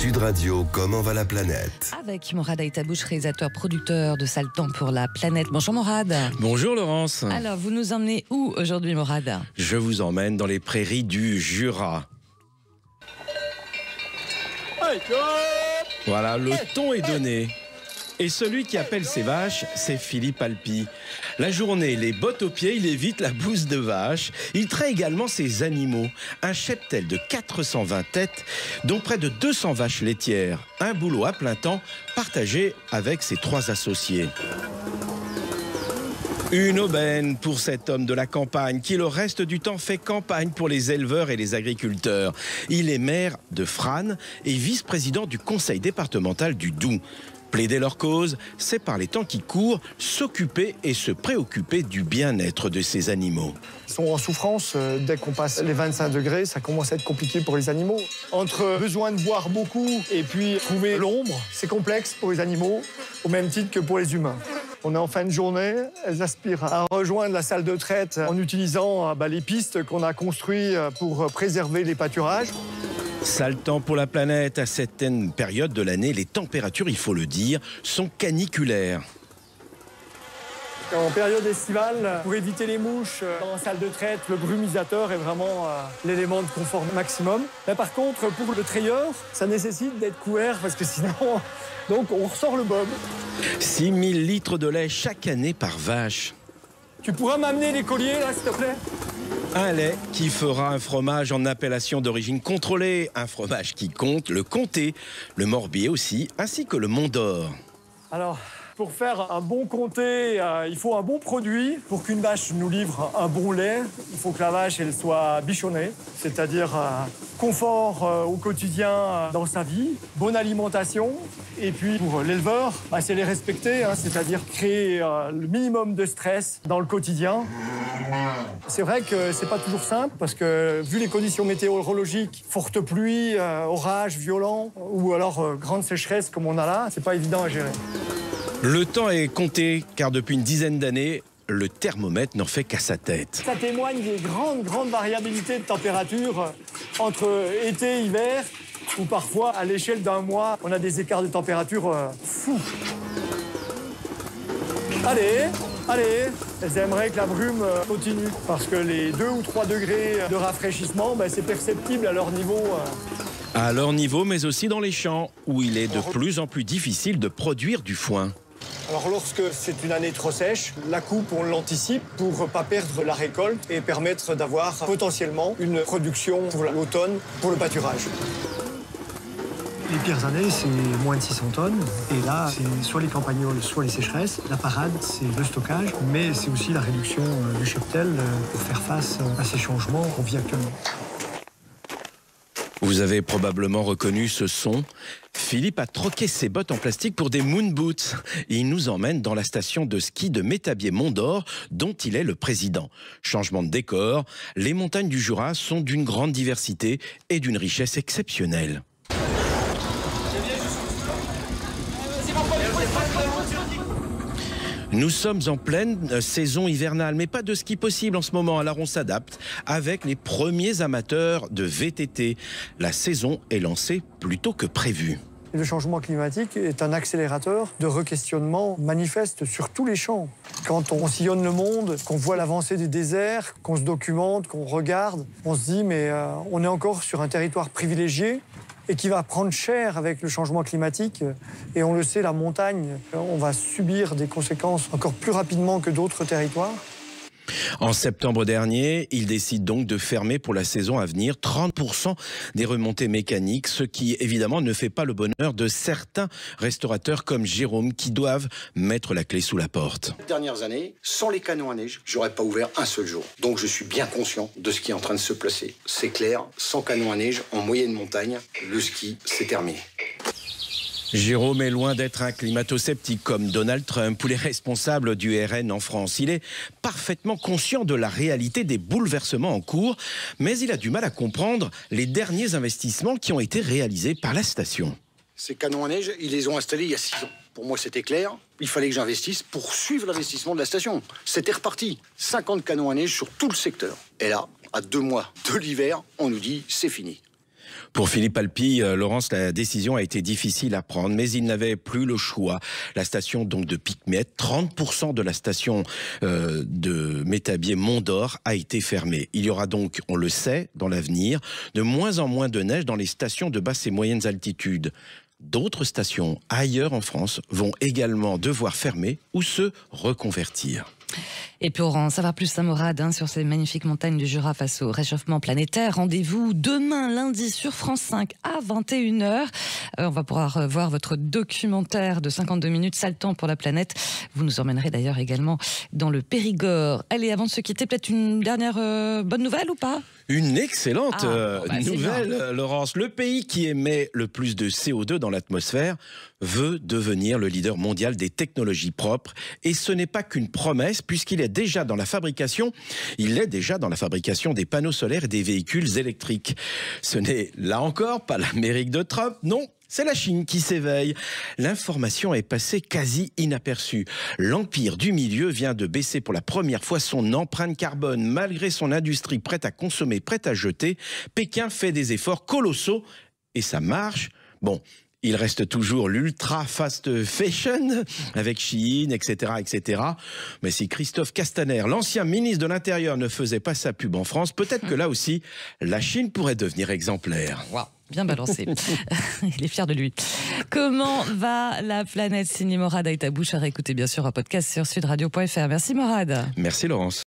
Sud Radio, comment va la planète? Avec Morad Aitabouche, réalisateur, producteur de Sale Temps pour la planète. Bonjour Morad. Bonjour Laurence. Alors, vous nous emmenez où aujourd'hui Morad? Je vous emmène dans les prairies du Jura. Voilà, le ton est donné. Et celui qui appelle ses vaches, c'est Philippe Alpi. La journée, les bottes aux pieds, il évite la bouse de vache. Il traite également ses animaux. Un cheptel de 420 têtes, dont près de 200 vaches laitières. Un boulot à plein temps, partagé avec ses 3 associés. Une aubaine pour cet homme de la campagne qui le reste du temps fait campagne pour les éleveurs et les agriculteurs. Il est maire de Frasnes et vice-président du conseil départemental du Doubs. Plaider leur cause, c'est par les temps qui courent, s'occuper et se préoccuper du bien-être de ces animaux. Ils sont en souffrance. Dès qu'on passe les 25 degrés, ça commence à être compliqué pour les animaux. Entre besoin de boire beaucoup et puis trouver l'ombre, c'est complexe pour les animaux, au même titre que pour les humains. On est en fin de journée, elles aspirent à rejoindre la salle de traite en utilisant les pistes qu'on a construites pour préserver les pâturages. Sale temps pour la planète. À certaines périodes de l'année, les températures, il faut le dire, sont caniculaires. En période estivale, pour éviter les mouches, dans la salle de traite, le brumisateur est vraiment l'élément de confort maximum. Mais par contre, pour le trayeur, ça nécessite d'être couvert parce que sinon, donc on ressort le bob. 6000 litres de lait chaque année par vache. Tu pourras m'amener les colliers, là, s'il te plaît ? Un lait qui fera un fromage en appellation d'origine contrôlée. Un fromage qui compte, le comté, le morbier aussi, ainsi que le Mont d'Or. Alors, pour faire un bon comté, il faut un bon produit. Pour qu'une vache nous livre un bon lait, il faut que la vache elle soit bichonnée, c'est-à-dire confort au quotidien dans sa vie, bonne alimentation. Et puis pour l'éleveur, c'est les respecter, c'est-à-dire créer le minimum de stress dans le quotidien. C'est vrai que c'est pas toujours simple parce que vu les conditions météorologiques, forte pluie, orage violent ou alors grande sécheresse comme on a là, c'est pas évident à gérer. Le temps est compté car depuis une dizaine d'années, le thermomètre n'en fait qu'à sa tête. Ça témoigne des grandes variabilités de température entre été et hiver, où parfois, à l'échelle d'un mois, on a des écarts de température fous. Allez, j'aimerais que la brume continue, parce que les 2 ou 3 degrés de rafraîchissement, c'est perceptible à leur niveau. À leur niveau, mais aussi dans les champs, où il est de plus en plus difficile de produire du foin. Alors lorsque c'est une année trop sèche, la coupe, on l'anticipe pour ne pas perdre la récolte et permettre d'avoir potentiellement une production pour l'automne, pour le pâturage. Les pires années, c'est moins de 600 tonnes. Et là, c'est soit les campagnols, soit les sécheresses. La parade, c'est le stockage, mais c'est aussi la réduction du cheptel pour faire face à ces changements qu'on vit actuellement. Vous avez probablement reconnu ce son. Philippe a troqué ses bottes en plastique pour des moon boots. Il nous emmène dans la station de ski de Métabier-Mont d'Or, dont il est le président. Changement de décor, les montagnes du Jura sont d'une grande diversité et d'une richesse exceptionnelle. Nous sommes en pleine saison hivernale, mais pas de ski possible en ce moment. Alors on s'adapte avec les premiers amateurs de VTT. La saison est lancée plus tôt que prévu. Le changement climatique est un accélérateur de re-questionnement manifeste sur tous les champs. Quand on sillonne le monde, qu'on voit l'avancée des déserts, qu'on se documente, qu'on regarde, on se dit mais on est encore sur un territoire privilégié et qui va prendre cher avec le changement climatique. Et on le sait, la montagne, on va subir des conséquences encore plus rapidement que d'autres territoires. En septembre dernier, il décide donc de fermer pour la saison à venir 30% des remontées mécaniques, ce qui évidemment ne fait pas le bonheur de certains restaurateurs comme Jérôme qui doivent mettre la clé sous la porte. Les dernières années, sans les canons à neige, j'aurais pas ouvert un seul jour. Donc je suis bien conscient de ce qui est en train de se placer. C'est clair, sans canons à neige, en moyenne montagne, le ski, c'est terminé. Jérôme est loin d'être un climato-sceptique comme Donald Trump ou les responsables du RN en France. Il est parfaitement conscient de la réalité des bouleversements en cours, mais il a du mal à comprendre les derniers investissements qui ont été réalisés par la station. Ces canons à neige, ils les ont installés il y a 6 ans. Pour moi, c'était clair. Il fallait que j'investisse pour suivre l'investissement de la station. C'était reparti. 50 canons à neige sur tout le secteur. Et là, à 2 mois de l'hiver, on nous dit c'est fini. Pour Philippe Alpi, Laurence, la décision a été difficile à prendre, mais il n'avait plus le choix. La station donc de Picmet, 30% de la station de Métabier Mont-d'Or a été fermée. Il y aura donc, on le sait, dans l'avenir, de moins en moins de neige dans les stations de basses et moyennes altitudes. D'autres stations ailleurs en France vont également devoir fermer ou se reconvertir. Et puis on ça va plus à Morad sur ces magnifiques montagnes du Jura face au réchauffement planétaire. Rendez-vous demain lundi sur France 5 à 21h. On va pouvoir voir votre documentaire de 52 minutes, Sale temps pour la planète. Vous nous emmènerez d'ailleurs également dans le Périgord. Allez, avant de se quitter, peut-être une dernière bonne nouvelle ou pas ? Une excellente nouvelle, bien. Laurence. Le pays qui émet le plus de CO2 dans l'atmosphère veut devenir le leader mondial des technologies propres. Et ce n'est pas qu'une promesse, puisqu'il est déjà dans la fabrication. Il est déjà dans la fabrication des panneaux solaires et des véhicules électriques. Ce n'est, là encore, pas l'Amérique de Trump, non. C'est la Chine qui s'éveille. L'information est passée quasi inaperçue. L'empire du milieu vient de baisser pour la première fois son empreinte carbone. Malgré son industrie prête à consommer, prête à jeter, Pékin fait des efforts colossaux et ça marche. Bon, il reste toujours l'ultra fast fashion avec Shein, etc., etc. Mais si Christophe Castaner, l'ancien ministre de l'Intérieur, ne faisait pas sa pub en France, peut-être que là aussi, la Chine pourrait devenir exemplaire. Waouh, bien balancé. Il est fier de lui. Comment va la planète? Signé Morad Aitabouche. À réécouter bien sûr un podcast sur sudradio.fr. Merci Morad. Merci Laurence.